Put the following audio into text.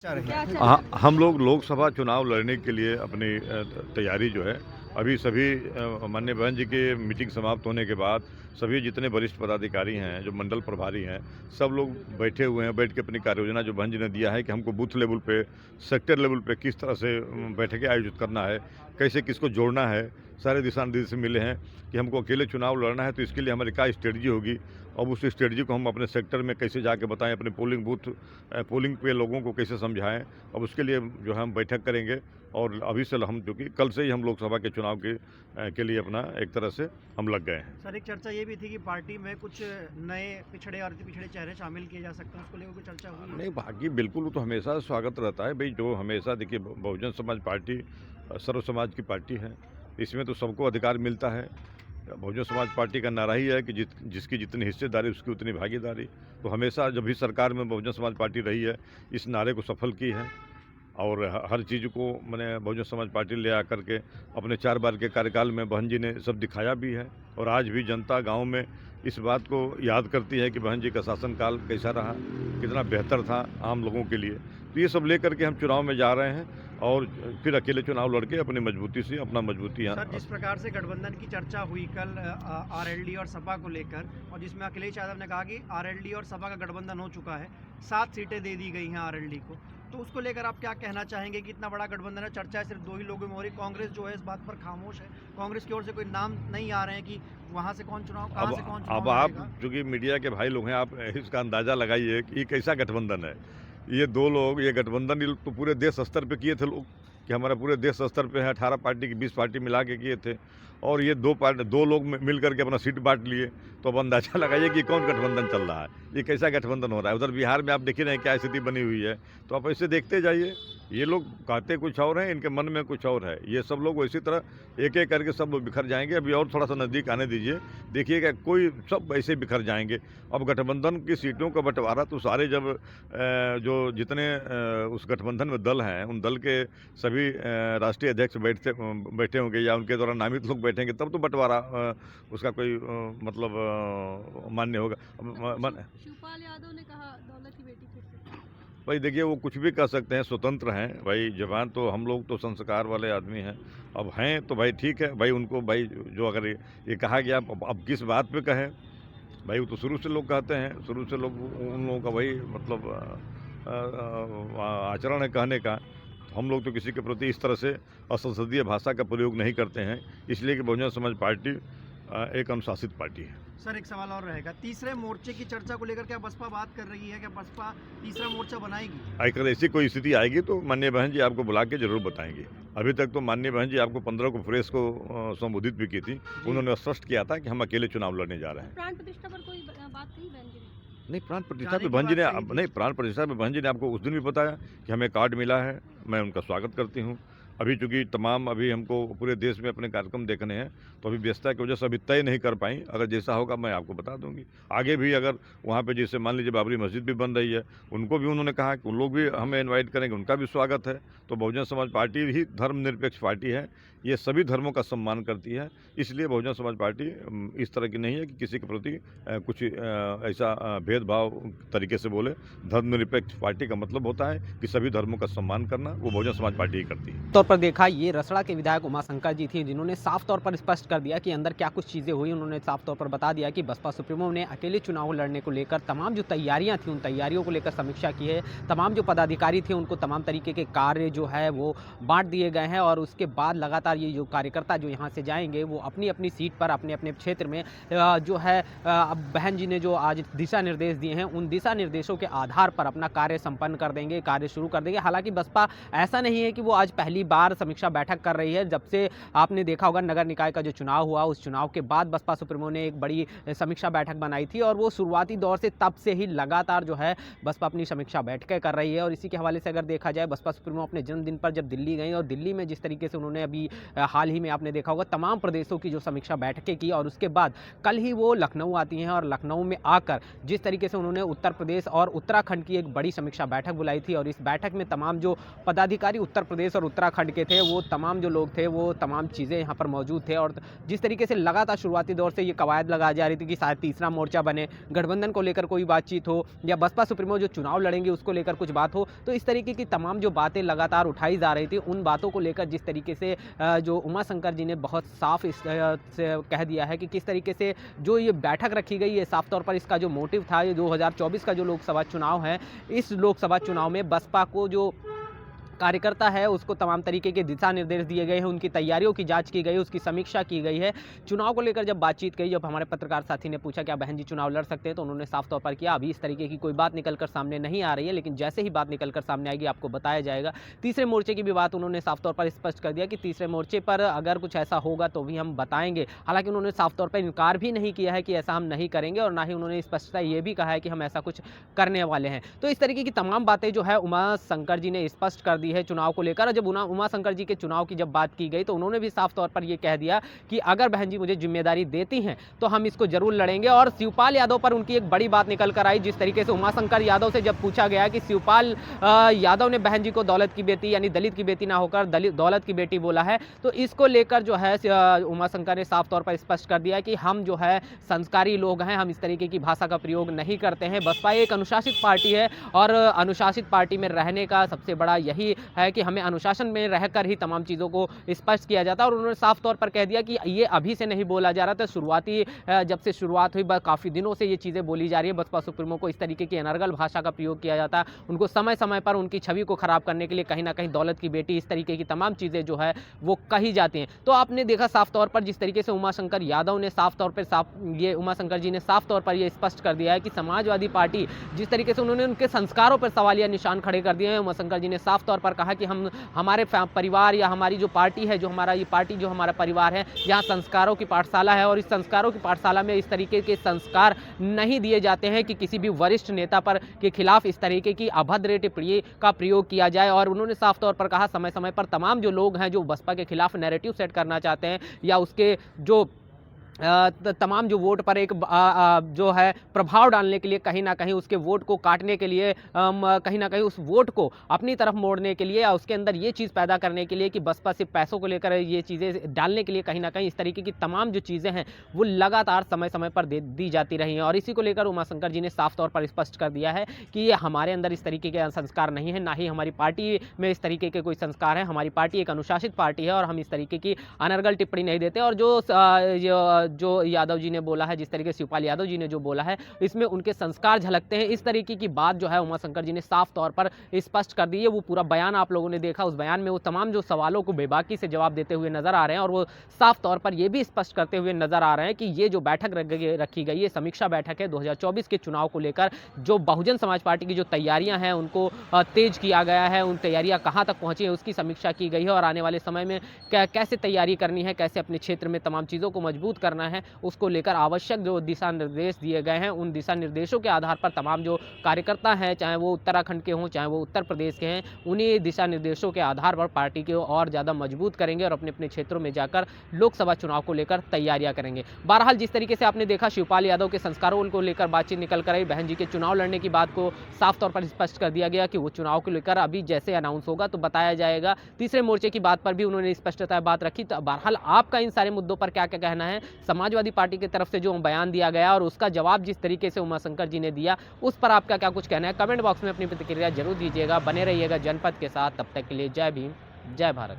क्या रही? क्या चल रहा हाँ, है? हम लोग लोकसभा चुनाव लड़ने के लिए अपनी तैयारी जो है अभी सभी माननीय बहन जी की मीटिंग समाप्त होने के बाद सभी जितने वरिष्ठ पदाधिकारी हैं, जो मंडल प्रभारी हैं, सब लोग बैठे हुए हैं। बैठ के अपनी कार्य योजना जो बहन जी ने दिया है कि हमको बूथ लेवल पे, सेक्टर लेवल पे किस तरह से बैठकें आयोजित करना है, कैसे किसको जोड़ना है, सारे दिशा निर्देश मिले हैं कि हमको अकेले चुनाव लड़ना है तो इसके लिए हमारी क्या स्ट्रेटजी होगी। अब उस स्ट्रेटजी को हम अपने सेक्टर में कैसे जाके बताएं, अपने पोलिंग बूथ पोलिंग पे लोगों को कैसे समझाएं। अब उसके लिए जो है हम बैठक करेंगे और अभी से हम जो कि कल से ही हम लोकसभा के चुनाव के लिए अपना एक तरह से हम लग गए हैं। सर, एक चर्चा ये भी थी कि पार्टी में कुछ नए पिछड़े और अति पिछड़े चेहरे शामिल किए जा सकते हैं, उसको लेकर कोई चर्चा हुई है? नहीं, बाकी बिल्कुल वो तो हमेशा स्वागत रहता है भाई। जो हमेशा देखिए बहुजन समाज पार्टी सर्व समाज की पार्टी है, इसमें तो सबको अधिकार मिलता है। बहुजन समाज पार्टी का नारा ही है कि जिसकी जितनी हिस्सेदारी उसकी उतनी भागीदारी। तो हमेशा जब भी सरकार में बहुजन समाज पार्टी रही है, इस नारे को सफल की है और हर चीज़ को मैंने बहुजन समाज पार्टी ले आकर के अपने 4 बार के कार्यकाल में बहन जी ने सब दिखाया भी है। और आज भी जनता गांव में इस बात को याद करती है कि बहन जी का शासनकाल कैसा रहा, कितना बेहतर था आम लोगों के लिए। तो ये सब लेकर के हम चुनाव में जा रहे हैं और फिर अकेले चुनाव लड़के अपनी मजबूती से अपना मजबूती सर, जिस प्रकार से गठबंधन की चर्चा हुई कल आरएलडी और सपा को लेकर, और जिसमें अखिलेश यादव ने कहा कि आरएलडी और सपा का गठबंधन हो चुका है, 7 सीटें दे दी गई हैं आरएलडी को, तो उसको लेकर आप क्या कहना चाहेंगे कि इतना बड़ा गठबंधन है? चर्चा सिर्फ 2 ही लोगों में हो रही, कांग्रेस जो है इस बात पर खामोश है। कांग्रेस की ओर से कोई नाम नहीं आ रहे हैं कि वहाँ से कौन चुनाव, कहाँ से कौन चुनाव अब आप लड़ेगा? चूँकि मीडिया के भाई लोग हैं, आप इसका अंदाज़ा लगाइए कि ये कैसा गठबंधन है। ये 2 लोग, ये गठबंधन ये लोग तो पूरे देश स्तर पे किए थे लोग, कि हमारा पूरे देश स्तर पे है, 18 पार्टी की 20 पार्टी मिला के किए थे। और ये 2 लोग मिल करके अपना सीट बांट लिए। तो अब अंदाज़ा लगाइए कि कौन गठबंधन चल रहा है, ये कैसा गठबंधन हो रहा है। उधर बिहार में आप देख ही रहे हैं क्या स्थिति बनी हुई है। तो आप ऐसे देखते जाइए, ये लोग कहते कुछ और हैं, इनके मन में कुछ और है। ये सब लोग इसी तरह एक एक करके सब बिखर जाएंगे। अभी और थोड़ा सा नज़दीक आने दीजिए, देखिएगा कोई सब ऐसे बिखर जाएंगे। अब गठबंधन की सीटों का बंटवारा तो सारे जब जो जितने उस गठबंधन में दल हैं, उन दल के सभी राष्ट्रीय अध्यक्ष बैठे होंगे या उनके द्वारा नामित लोग बैठेंगे, तब तो बंटवारा उसका कोई मतलब मान्य होगा। शिवपाल यादव ने कहा दौलत की बेटी फिर से। भाई देखिए, वो कुछ भी कर सकते हैं, स्वतंत्र हैं भाई। जवान तो हम लोग तो संस्कार वाले आदमी हैं। अब हैं तो भाई ठीक है भाई, उनको भाई जो अगर ये कहा गया, अब किस बात पे कहें भाई, वो तो शुरू से लोग कहते हैं, शुरू से लोग उन लोगों का वही मतलब आचरण है कहने का। तो हम लोग तो किसी के प्रति इस तरह से असंसदीय भाषा का प्रयोग नहीं करते हैं, इसलिए कि बहुजन समाज पार्टी एक अनुशासित पार्टी है। सर, एक सवाल और रहेगा, तीसरे मोर्चे की चर्चा को लेकर क्या बसपा बात कर रही है? क्या बसपा तीसरा मोर्चा बनाएगी? अगर ऐसी कोई स्थिति आएगी तो माननीय बहन जी आपको बुला के जरूर बताएंगे। अभी तक तो माननीय बहन जी आपको 15 को प्रेस को संबोधित भी की थी। उन्होंने स्पष्ट किया था कि हम अकेले चुनाव लड़ने जा रहे हैं। प्राण प्रतिष्ठा पर कोई बात कही बहन जी ने? नहीं, प्राण प्रतिष्ठा जाने पे की बहन जी ने बात कही थी। नहीं, प्राण प्रतिष्ठा पे बहन जी ने आपको उस दिन भी बताया कि हमें कार्ड मिला है, मैं उनका स्वागत करती हूँ। अभी चूँकि अभी हमको पूरे देश में अपने कार्यक्रम देखने हैं, तो अभी व्यस्तता की वजह से अभी तय नहीं कर पाई। अगर जैसा होगा मैं आपको बता दूंगी। आगे भी अगर वहाँ पे जैसे मान लीजिए बाबरी मस्जिद भी बन रही है, उनको भी उन्होंने कहा कि उन लोग भी हमें इन्वाइट करेंगे, उनका भी स्वागत है। तो बहुजन समाज पार्टी ही धर्मनिरपेक्ष पार्टी है, ये सभी धर्मों का सम्मान करती है। इसलिए बहुजन समाज पार्टी इस तरह की नहीं है कि किसी के प्रति कुछ ऐसा भेदभाव तरीके से बोले। धर्मनिरपेक्ष पार्टी का मतलब होता है कि सभी धर्मों का सम्मान करना, वो बहुजन समाज पार्टी ही करती है। तौर पर देखा, ये रसड़ा के विधायक उमाशंकर जी थी, जिन्होंने साफ तौर पर स्पष्ट कर दिया कि अंदर क्या कुछ चीज़ें हुई। उन्होंने साफ तौर पर बता दिया कि बसपा सुप्रीमो ने अकेले चुनाव लड़ने को लेकर तमाम जो तैयारियां थी, उन तैयारियों को लेकर समीक्षा की है। तमाम जो पदाधिकारी थे उनको तमाम तरीके के कार्य जो है वो बांट दिए गए हैं और उसके बाद लगातार ये जो कार्यकर्ता जो यहाँ से जाएंगे वो अपनी अपनी सीट पर अपने अपने क्षेत्र में जो है अब बहन जी ने जो आज दिशा निर्देश दिए हैं, उन दिशा निर्देशों के आधार पर अपना कार्य संपन्न कर देंगे, कार्य शुरू कर देंगे। हालांकि बसपा ऐसा नहीं है कि वो आज पहली बार समीक्षा बैठक कर रही है। जब से आपने देखा होगा नगर निकाय का जो चुनाव हुआ, उस चुनाव के बाद बसपा सुप्रीमो ने एक बड़ी समीक्षा बैठक बनाई थी और वो शुरुआती दौर से तब से ही लगातार जो है बसपा अपनी समीक्षा बैठकें कर रही है। और इसी के हवाले से अगर देखा जाए, बसपा सुप्रीमो अपने जन्मदिन पर जब दिल्ली गई और दिल्ली में जिस तरीके से उन्होंने अभी हाल ही में आपने देखा होगा तमाम प्रदेशों की जो समीक्षा बैठकें की, और उसके बाद कल ही वो लखनऊ आती हैं और लखनऊ में आकर जिस तरीके से उन्होंने उत्तर प्रदेश और उत्तराखंड की एक बड़ी समीक्षा बैठक बुलाई थी और इस बैठक में तमाम जो पदाधिकारी उत्तर प्रदेश और उत्तराखंड उत्तराखंड के थे, वो तमाम जो लोग थे वो तमाम चीज़ें यहाँ पर मौजूद थे। और जिस तरीके से लगातार शुरुआती दौर से ये कवायद लगाई जा रही थी कि शायद तीसरा मोर्चा बने, गठबंधन को लेकर कोई बातचीत हो, या बसपा सुप्रीमो जो चुनाव लड़ेंगे उसको लेकर कुछ बात हो, तो इस तरीके की तमाम जो बातें लगातार उठाई जा रही थी, उन बातों को लेकर जिस तरीके से जो उमाशंकर जी ने बहुत साफ से कह दिया है कि किस तरीके से जो ये बैठक रखी गई है, साफ तौर पर इसका जो मोटिव था, ये 2024 का जो लोकसभा चुनाव है, इस लोकसभा चुनाव में बसपा को जो कार्यकर्ता है उसको तमाम तरीके के दिशा निर्देश दिए गए हैं, उनकी तैयारियों की जांच की गई है, उसकी समीक्षा की गई है। चुनाव को लेकर जब बातचीत की, जब हमारे पत्रकार साथी ने पूछा क्या बहन जी चुनाव लड़ सकते हैं, तो उन्होंने साफ तौर पर किया अभी इस तरीके की कोई बात निकलकर सामने नहीं आ रही है, लेकिन जैसे ही बात निकलकर सामने आएगी आपको बताया जाएगा। तीसरे मोर्चे की भी बात उन्होंने साफ तौर पर स्पष्ट कर दिया कि तीसरे मोर्चे पर अगर कुछ ऐसा होगा तो भी हम बताएंगे। हालांकि उन्होंने साफ तौर पर इनकार भी नहीं किया है कि ऐसा हम नहीं करेंगे, और ना ही उन्होंने स्पष्टता ये भी कहा है कि हम ऐसा कुछ करने वाले हैं। तो इस तरीके की तमाम बातें जो है उमाशंकर जी ने स्पष्ट कर दी है चुनाव को लेकर। जब उमाशंकर जी के चुनाव की जब बात की गई तो उन्होंने भी साफ तौर पर यह कह दिया कि अगर बहन जी मुझे जिम्मेदारी देती हैं तो हम इसको जरूर लड़ेंगे। और शिवपाल यादव पर उनकी एक बड़ी बात निकल कर आई, जिस तरीके से उमाशंकर यादव से जब पूछा गया कि शिवपाल यादव ने बहन जी को दौलत की बेटी यानी दलित की बेटी ना होकर दौलत की बेटी बोला है, तो इसको लेकर जो है उमाशंकर ने साफ तौर पर स्पष्ट कर दिया कि हम जो है संस्कारी लोग हैं, हम इस तरीके की भाषा का प्रयोग नहीं करते हैं। बसपा एक अनुशासित पार्टी है और अनुशासित पार्टी में रहने का सबसे बड़ा यही है कि हमें अनुशासन में रहकर ही तमाम चीज़ों को स्पष्ट किया जाता है। और उन्होंने साफ तौर पर कह दिया कि ये अभी से नहीं बोला जा रहा था, शुरुआती जब से शुरुआत हुई काफ़ी दिनों से ये चीज़ें बोली जा रही है। बसपा सुप्रीमो को इस तरीके की अनर्गल भाषा का प्रयोग किया जाता है, उनको समय समय पर उनकी छवि को खराब करने के लिए कहीं ना कहीं दौलत की बेटी, इस तरीके की तमाम चीज़ें जो है वो कही जाती हैं। तो आपने देखा साफ तौर पर जिस तरीके से उमाशंकर यादव ने साफ तौर पर ये उमाशंकर जी ने साफ तौर पर ये स्पष्ट कर दिया है कि समाजवादी पार्टी जिस तरीके से उन्होंने उनके संस्कारों पर सवालिया निशान खड़े कर दिए हैं। उमाशंकर जी ने साफ तौर पर कहा कि हम हमारे परिवार या हमारी जो पार्टी है, जो हमारा ये पार्टी जो हमारा परिवार है, यहाँ संस्कारों की पाठशाला है और इस संस्कारों की पाठशाला में इस तरीके के संस्कार नहीं दिए जाते हैं कि किसी भी वरिष्ठ नेता पर के खिलाफ इस तरीके की अभद्र टिप्पणी का प्रयोग किया जाए। और उन्होंने साफ तौर पर कहा समय समय पर तमाम जो लोग हैं जो बसपा के खिलाफ नैरेटिव सेट करना चाहते हैं या उसके जो तमाम जो वोट पर एक जो है प्रभाव डालने के लिए कहीं ना कहीं उसके वोट को काटने के लिए कहीं ना कहीं उस वोट को अपनी तरफ मोड़ने के लिए या उसके अंदर ये चीज़ पैदा करने के लिए कि बसपा सिर्फ पैसों को लेकर ये चीज़ें डालने के लिए कहीं ना कहीं इस तरीके की तमाम जो चीज़ें हैं वो लगातार समय समय पर दी जाती रही हैं। और इसी को लेकर उमाशंकर जी ने साफ तौर पर स्पष्ट कर दिया है कि ये हमारे अंदर इस तरीके के संस्कार नहीं है, ना ही हमारी पार्टी में इस तरीके के कोई संस्कार है। हमारी पार्टी एक अनुशासित पार्टी है और हम इस तरीके की अनर्गल टिप्पणी नहीं देते। और जो यादव जी ने बोला है, जिस तरीके से शिवपाल यादव जी ने जो बोला है, इसमें उनके संस्कार झलकते हैं। इस तरीके की बात जो है उमाशंकर जी ने साफ तौर पर स्पष्ट कर दी है। वो पूरा बयान आप लोगों ने देखा, उस बयान में वो तमाम जो सवालों को बेबाकी से जवाब देते हुए नजर आ रहे हैं और वो साफ तौर पर ये भी स्पष्ट करते हुए नजर आ रहे हैं कि ये जो बैठक रखी गई है समीक्षा बैठक है 2024 के चुनाव को लेकर, जो बहुजन समाज पार्टी की जो तैयारियां हैं उनको तेज किया गया है, उन तैयारियां कहां तक पहुंची है उसकी समीक्षा की गई है और आने वाले समय में कैसे तैयारी करनी है, कैसे अपने क्षेत्र में तमाम चीज़ों को मजबूत करना है, उसको लेकर आवश्यक जो दिशा निर्देश दिए गए हैं, उन दिशा निर्देशों के आधार पर तमाम जो कार्यकर्ता हैं, चाहे वो उत्तराखंड के हों चाहे वो उत्तर प्रदेश के हैं, उन्हीं दिशा निर्देशों के आधार पर पार्टी को और ज़्यादा मजबूत करेंगे और अपने अपने क्षेत्रों में जाकर लोकसभा चुनाव को लेकर तैयारियां करेंगे। बहरहाल जिस तरीके से आपने देखा शिवपाल यादव के संस्कारों को लेकर बातचीत निकल कर आई, बहन जी के चुनाव लड़ने की बात को साफ तौर पर स्पष्ट कर दिया गया कि वो चुनाव को लेकर अभी जैसे अनाउंस होगा तो बताया जाएगा। तीसरे मोर्चे की बात पर भी उन्होंने स्पष्टता बात रखी। तो बहरहाल आपका इन सारे मुद्दों पर क्या क्या कहना है? समाजवादी पार्टी की तरफ से जो बयान दिया गया और उसका जवाब जिस तरीके से उमाशंकर जी ने दिया, उस पर आपका क्या कुछ कहना है? कमेंट बॉक्स में अपनी प्रतिक्रिया जरूर दीजिएगा। बने रहिएगा जनपद के साथ। तब तक के लिए जय भीम, जय भारत।